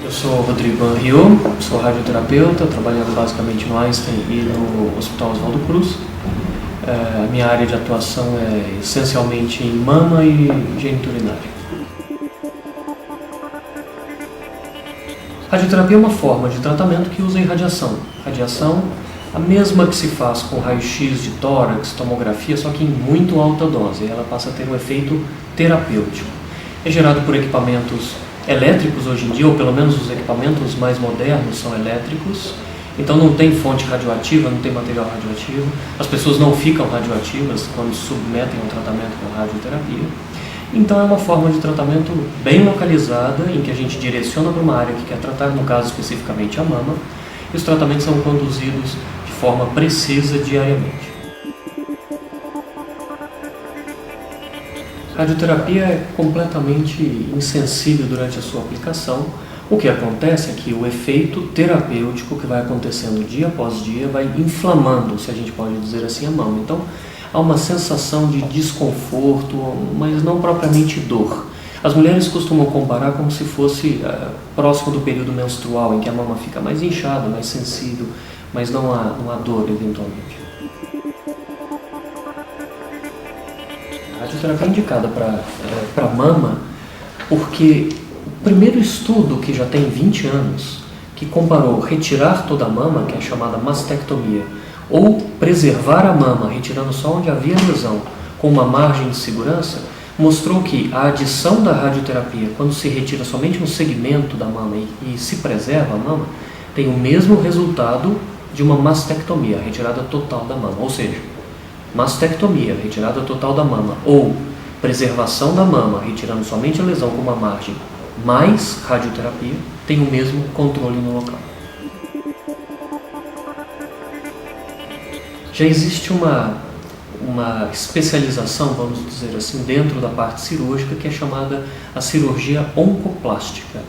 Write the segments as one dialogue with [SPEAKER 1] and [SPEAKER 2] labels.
[SPEAKER 1] Eu sou Rodrigo Anriot, sou radioterapeuta, trabalhando basicamente no Einstein e no Hospital Oswaldo Cruz. A minha área de atuação é essencialmente em mama e geniturinária. Radioterapia é uma forma de tratamento que usa irradiação. Radiação, a mesma que se faz com raio-x de tórax, tomografia, só que em muito alta dose. Ela passa a ter um efeito terapêutico. É gerado por equipamentos elétricos hoje em dia, ou pelo menos os equipamentos mais modernos são elétricos. Então não tem fonte radioativa, não tem material radioativo. As pessoas não ficam radioativas quando se submetem ao tratamento com radioterapia. Então é uma forma de tratamento bem localizada, em que a gente direciona para uma área que quer tratar, no caso especificamente a mama, e os tratamentos são conduzidos de forma precisa diariamente. A radioterapia é completamente insensível durante a sua aplicação. O que acontece é que o efeito terapêutico que vai acontecendo dia após dia vai inflamando, se a gente pode dizer assim, a mama. Então, há uma sensação de desconforto, mas não propriamente dor. As mulheres costumam comparar como se fosse próximo do período menstrual, em que a mama fica mais inchada, mais sensível, mas não há dor eventualmente. A radioterapia é indicada para mama porque o primeiro estudo, que já tem 20 anos, que comparou retirar toda a mama, que é a chamada mastectomia, ou preservar a mama, retirando só onde havia lesão, com uma margem de segurança, mostrou que a adição da radioterapia, quando se retira somente um segmento da mama e se preserva a mama, tem o mesmo resultado de uma mastectomia, a retirada total da mama. Ou seja, mastectomia, retirada total da mama, ou preservação da mama, retirando somente a lesão com uma margem, mais radioterapia, tem o mesmo controle no local. Já existe uma especialização, vamos dizer assim, dentro da parte cirúrgica, que é chamada a cirurgia oncoplástica.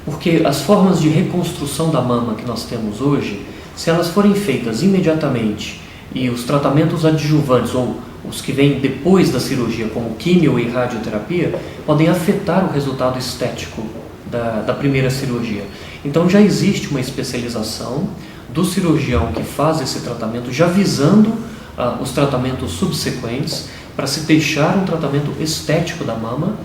[SPEAKER 1] Porque as formas de reconstrução da mama que nós temos hoje, se elas forem feitas imediatamente e os tratamentos adjuvantes, ou os que vêm depois da cirurgia, como quimio e radioterapia, podem afetar o resultado estético da primeira cirurgia. Então já existe uma especialização do cirurgião que faz esse tratamento, já visando os tratamentos subsequentes, para se deixar um tratamento estético da mama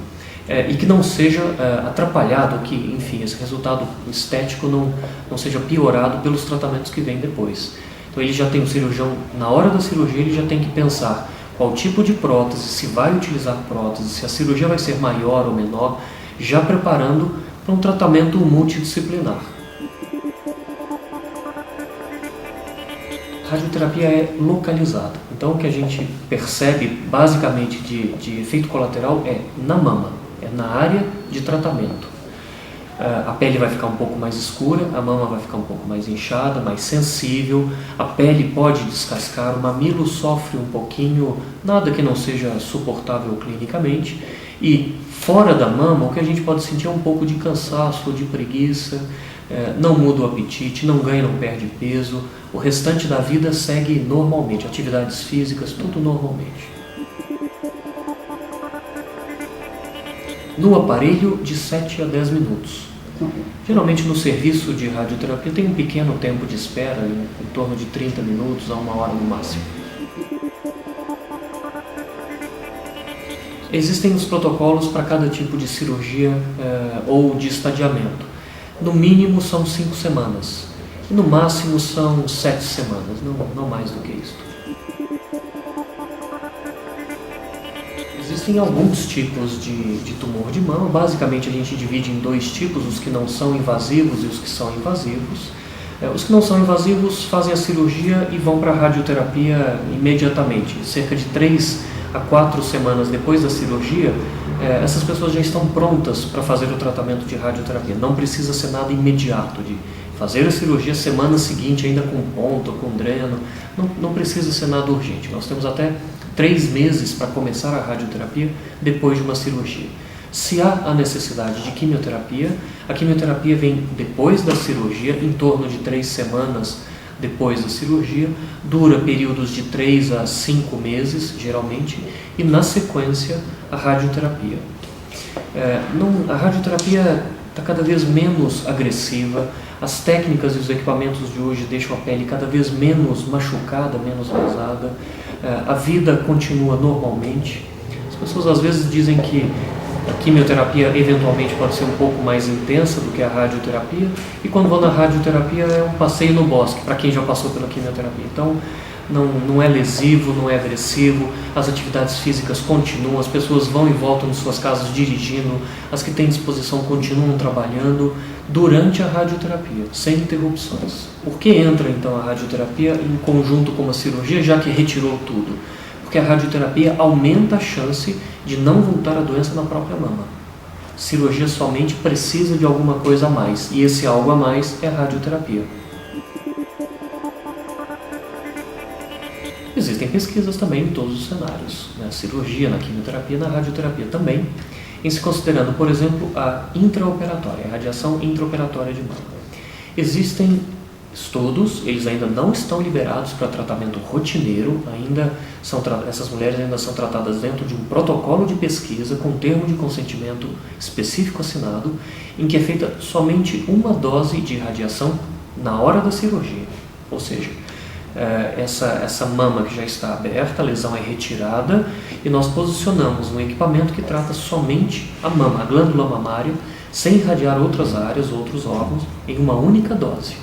[SPEAKER 1] e que não seja atrapalhado, que, enfim, esse resultado estético não seja piorado pelos tratamentos que vêm depois. Então ele já tem o cirurgião, na hora da cirurgia, ele já tem que pensar qual tipo de prótese, se vai utilizar prótese, se a cirurgia vai ser maior ou menor, já preparando para um tratamento multidisciplinar. A radioterapia é localizada, então o que a gente percebe basicamente de efeito colateral é na mama, é na área de tratamento. A pele vai ficar um pouco mais escura, a mama vai ficar um pouco mais inchada, mais sensível, a pele pode descascar, o mamilo sofre um pouquinho, nada que não seja suportável clinicamente, e fora da mama o que a gente pode sentir é um pouco de cansaço, de preguiça, não muda o apetite, não ganha, não perde peso, o restante da vida segue normalmente, atividades físicas, tudo normalmente. No aparelho, de 7 a 10 minutos. Geralmente no serviço de radioterapia tem um pequeno tempo de espera, em torno de 30 minutos a 1 hora no máximo. Existem os protocolos para cada tipo de cirurgia ou de estadiamento. No mínimo são 5 semanas, e no máximo são 7 semanas, não mais do que isso. Existem alguns tipos de tumor de mama. Basicamente a gente divide em 2 tipos, os que não são invasivos e os que são invasivos. Os que não são invasivos fazem a cirurgia e vão para a radioterapia imediatamente. Cerca de 3 a 4 semanas depois da cirurgia, essas pessoas já estão prontas para fazer o tratamento de radioterapia. Não precisa ser nada imediato, de fazer a cirurgia semana seguinte ainda com ponto, com dreno. Não precisa ser nada urgente. Nós temos até 3 meses para começar a radioterapia depois de uma cirurgia. Se há a necessidade de quimioterapia, a quimioterapia vem depois da cirurgia, em torno de 3 semanas depois da cirurgia, dura períodos de 3 a 5 meses, geralmente, e na sequência a radioterapia. A radioterapia está cada vez menos agressiva, as técnicas e os equipamentos de hoje deixam a pele cada vez menos machucada, menos rasada, a vida continua normalmente. As pessoas às vezes dizem que a quimioterapia eventualmente pode ser um pouco mais intensa do que a radioterapia, e quando vão na radioterapia é um passeio no bosque, para quem já passou pela quimioterapia. Então, não é lesivo, não é agressivo, as atividades físicas continuam, as pessoas vão e voltam de suas casas dirigindo, as que têm disposição continuam trabalhando durante a radioterapia, sem interrupções. Por que entra então a radioterapia em conjunto com a cirurgia, já que retirou tudo? Porque a radioterapia aumenta a chance de não voltar a doença na própria mama. Cirurgia somente precisa de alguma coisa a mais, e esse algo a mais é a radioterapia. Existem pesquisas também em todos os cenários, na cirurgia, na quimioterapia, na radioterapia também, em se considerando, por exemplo, a intraoperatória, a radiação intraoperatória de mama. Existem estudos, eles ainda não estão liberados para tratamento rotineiro, essas mulheres ainda são tratadas dentro de um protocolo de pesquisa com termo de consentimento específico assinado, em que é feita somente uma dose de radiação na hora da cirurgia, ou seja, essa mama que já está aberta, a lesão é retirada e nós posicionamos um equipamento que trata somente a mama, a glândula mamária, sem irradiar outras áreas, outros órgãos, em uma única dose.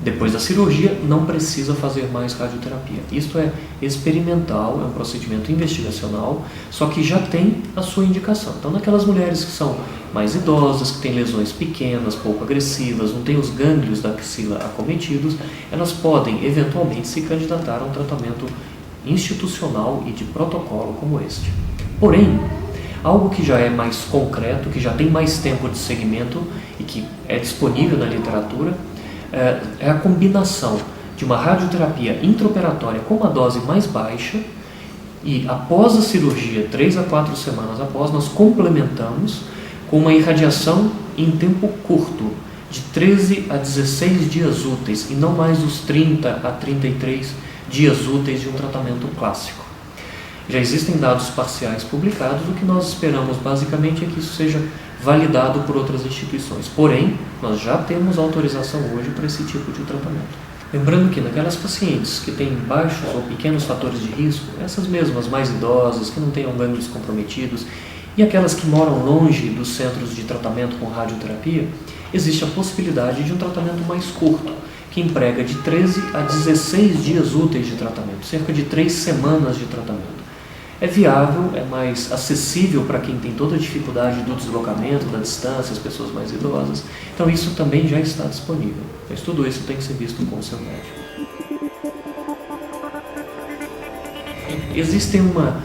[SPEAKER 1] Depois da cirurgia, não precisa fazer mais radioterapia. Isto é experimental, é um procedimento investigacional, só que já tem a sua indicação. Então, naquelas mulheres que são mais idosas, que têm lesões pequenas, pouco agressivas, não têm os gânglios da axila acometidos, elas podem, eventualmente, se candidatar a um tratamento institucional e de protocolo como este. Porém, algo que já é mais concreto, que já tem mais tempo de segmento e que é disponível na literatura, é a combinação de uma radioterapia intraoperatória com uma dose mais baixa e após a cirurgia, 3 a 4 semanas após, nós complementamos com uma irradiação em tempo curto, de 13 a 16 dias úteis e não mais os 30 a 33 dias úteis de um tratamento clássico. Já existem dados parciais publicados, o que nós esperamos basicamente é que isso seja validado por outras instituições. Porém, nós já temos autorização hoje para esse tipo de tratamento. Lembrando que naquelas pacientes que têm baixos ou pequenos fatores de risco, essas mesmas mais idosas, que não tenham gânglios comprometidos, e aquelas que moram longe dos centros de tratamento com radioterapia, existe a possibilidade de um tratamento mais curto, que emprega de 13 a 16 dias úteis de tratamento, cerca de 3 semanas de tratamento. É viável, é mais acessível para quem tem toda a dificuldade do deslocamento, da distância, as pessoas mais idosas. Então isso também já está disponível. Mas tudo isso tem que ser visto com o seu médico. Existem uma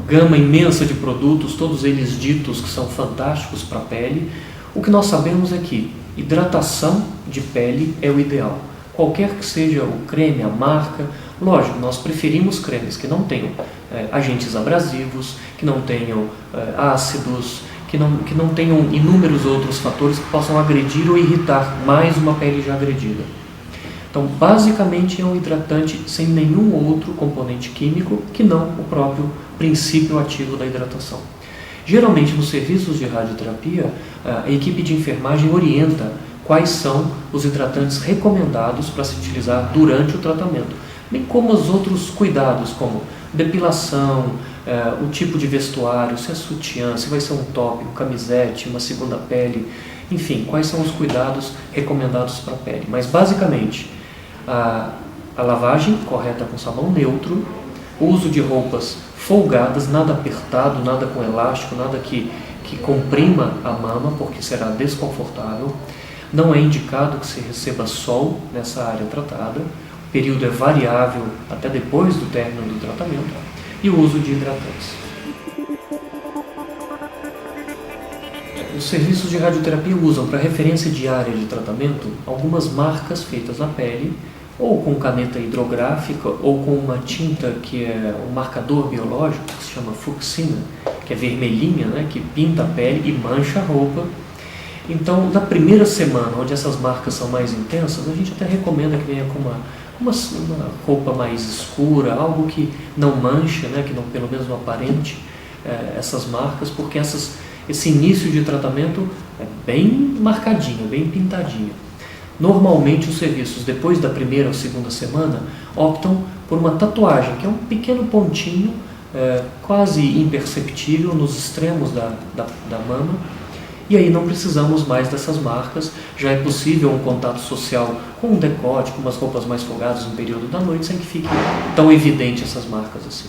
[SPEAKER 1] gama imensa de produtos, todos eles ditos que são fantásticos para a pele. O que nós sabemos é que hidratação de pele é o ideal. Qualquer que seja o creme, a marca, lógico, nós preferimos cremes que não tenham agentes abrasivos, que não tenham ácidos, que não tenham inúmeros outros fatores que possam agredir ou irritar mais uma pele já agredida. Então, basicamente é um hidratante sem nenhum outro componente químico que não o próprio princípio ativo da hidratação. Geralmente, nos serviços de radioterapia, a equipe de enfermagem orienta quais são os hidratantes recomendados para se utilizar durante o tratamento, bem como os outros cuidados, como depilação, o tipo de vestuário, se é sutiã, se vai ser um top, um camisete, uma segunda pele, enfim, quais são os cuidados recomendados para a pele. Mas, basicamente, a lavagem correta com sabão neutro, o uso de roupas folgadas, nada apertado, nada com elástico, nada que comprima a mama, porque será desconfortável. Não é indicado que se receba sol nessa área tratada. O período é variável até depois do término do tratamento. E o uso de hidratantes. Os serviços de radioterapia usam para referência diária de tratamento algumas marcas feitas na pele, ou com caneta hidrográfica, ou com uma tinta que é um marcador biológico, que se chama fucsina, que é vermelhinha, né, que pinta a pele e mancha a roupa. Então, na primeira semana, onde essas marcas são mais intensas, a gente até recomenda que venha com uma roupa mais escura, algo que não manche, né, que não, pelo menos não aparente, essas marcas, porque esse início de tratamento é bem marcadinho, bem pintadinho. Normalmente os serviços, depois da primeira ou segunda semana, optam por uma tatuagem, que é um pequeno pontinho, quase imperceptível nos extremos da mama, e aí não precisamos mais dessas marcas. Já é possível um contato social com um decote, com umas roupas mais folgadas no período da noite, sem que fique tão evidente essas marcas assim.